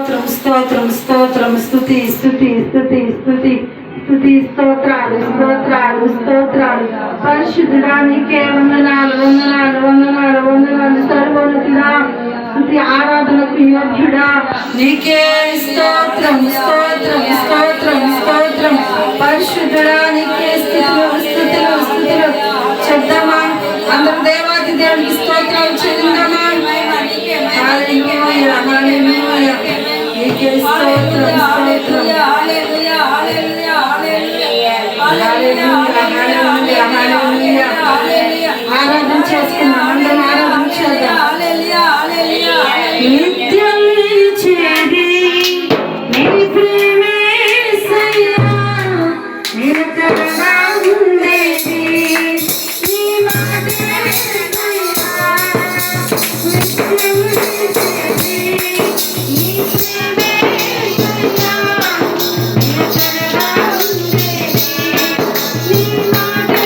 స్తోత్రం స్తోత్రం స్తోత్రం స్తుతి స్తుతి స్తుతి స్తుతి స్తుతి స్తోత్రాలు స్తోత్రాలు స్తోత్రాలు. పరిశుద్ధుడా నీకే వందనాలు వందనాలు వందనాలు వందనాలు. సర్వోన్నతుడా స్తుతి ఆరాధనకు యోగ్యుడా నీకే స్తోత్రం స్తోత్రం స్తోత్రం స్తోత్రం. పరిశుద్ధుడా నీకే స్తుతులు స్తుతులు స్తుతులు. చెప్దామా అందరం దేవాది దేవునికి స్తోత్రాలు చెల్లిద్దామా? హల్లెలూయా హల్లెలూయా నీకే స్తోత్రం స్తోత్రం. హల్లెలూయా హల్లెలూయా హల్లెలూయా హల్లెలూయా హల్లెలూయా హల్లెలూయా. ఆరాధన చేసుకుందాం, అందరం ఆరాధన చేద్దాం. నిత్యం నిలిచేది నీ ప్రేమే యేసయ్యా, నిరతముగా ఉండేది నీ మాటే యేసయ్యా. నిత్యం నిలిచేది నీ ప్రేమే యేసయ్యా, నిరతముగా ఉండేది నీ మాటే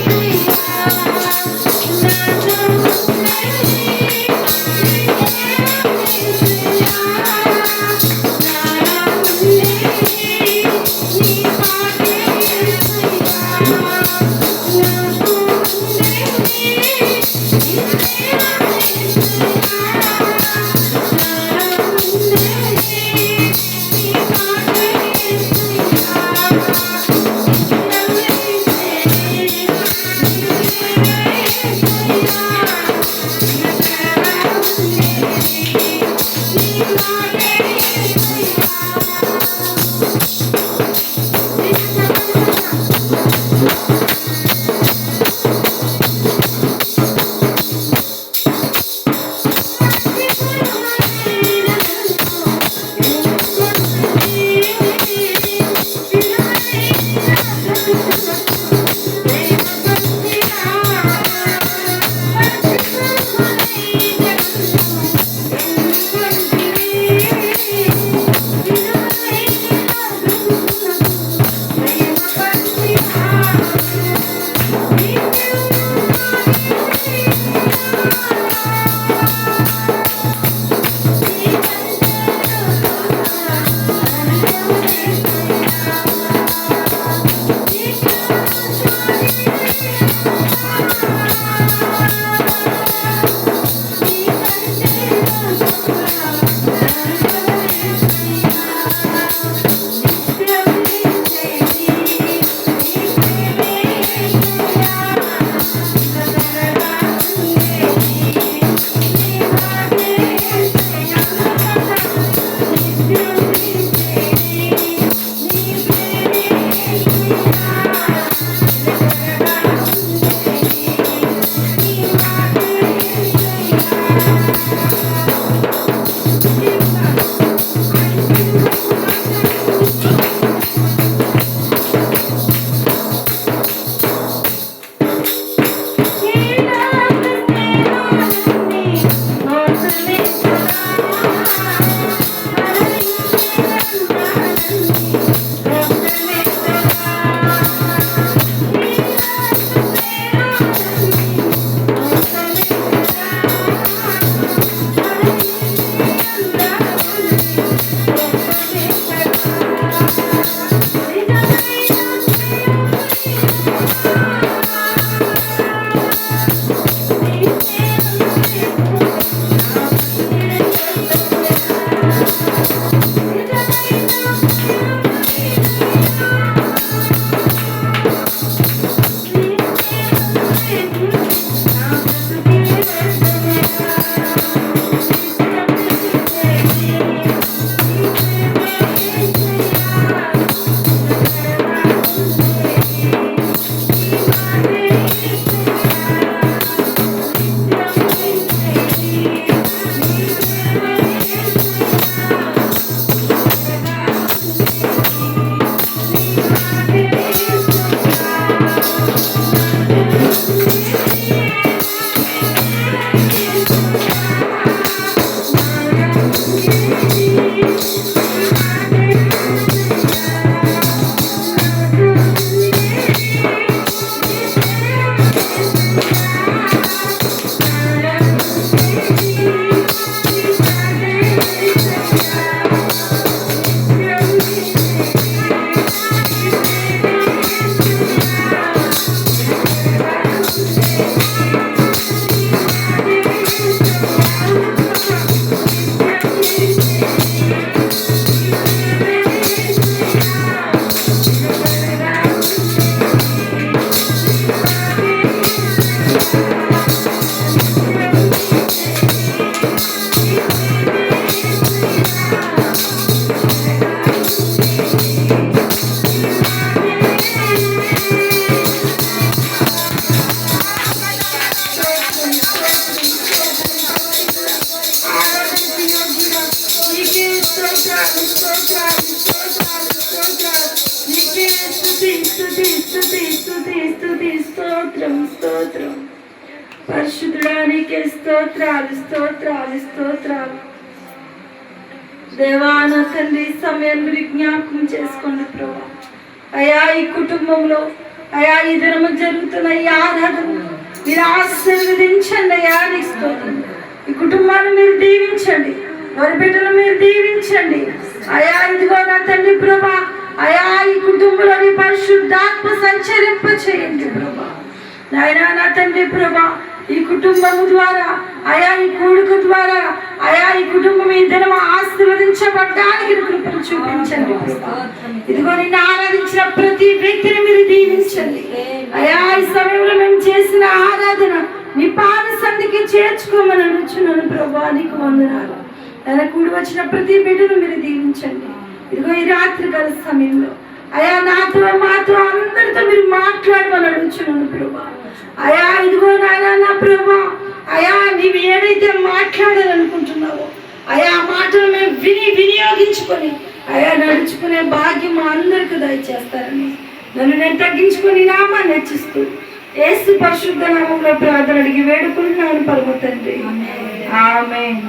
యేసయ్యా. నాతో స్తోత్రాలు స్తోత్రాలు స్తోత్రాలు స్తోత్రాలు. నీకే స్తుతి స్తుతి స్తుతి స్తుతి స్తుతి స్తోత్రం స్తోత్రం. పరిశుద్ధుడా నీకే స్తోత్రాలు స్తోత్రాలు స్తోత్రాలు. దేవా నా తండ్రి సమయాన్ని మీరు జ్ఞాపకం చేసుకోండి ప్రభా. అయా ఈ కుటుంబంలో అయా ఈ దినము జరుగుతున్న ఈ ఆరాధన మీరు ఆశీర్వదించండి అయా. నీకు స్తోత్రం. ఈ కుటుంబాన్ని మీరు దీవించండి, వారి బిడ్డలు మీరు దీవించండి అయా. ఇదిగో నా తండ్రి ప్రభా అయా ఈ కుటుంబంలోని పరిశుద్ధాత్మ సంచరింప చేయండి ప్రభా. నాయనా నా తండ్రి ప్రభా ఈ కుటుంబము ద్వారా అయా ఈ కూడుకు ద్వారా అయా ఈ కుటుంబం ఈ దినం ఆశీర్వదించబడ్డానికి కృపను చూపించండి. ఇదిగో నిన్ను ఆరాధించిన ప్రతి వ్యక్తిని మీరు దీవించండి అయా. ఈ సమయంలో మేము చేసిన ఆరాధన మీ పాద సన్నిధికి చేర్చుకోమని అడుగుచున్నాను ప్రభా. నీకు వందనాలు. ఆయన కూడి వచ్చిన ప్రతి బిడ్డను మీరు దీవించండి. ఇదిగో ఈ రాత్రికాల సమయంలో అయా నాతో మాతో అందరితో మీరు మాట్లాడమని అడుగుచున్నాను ప్రభా. అయా ఇదిగో నాయన నా ప్రభా అయా నీవు ఏదైతే మాట్లాడాలనుకుంటున్నావో అయా మాటలు మేము వినియోగించుకొని అయా నడుచుకునే భాగ్యం మా అందరికి దయచేస్తారని నన్ను నేను తగ్గించుకొని నామాన్ని హెచ్చిస్తూ యేసు పరిశుద్ధ నామంలో ప్రార్థన అడిగి వేడుకుంటున్నాను పరమ తండ్రి. ఆమేన్.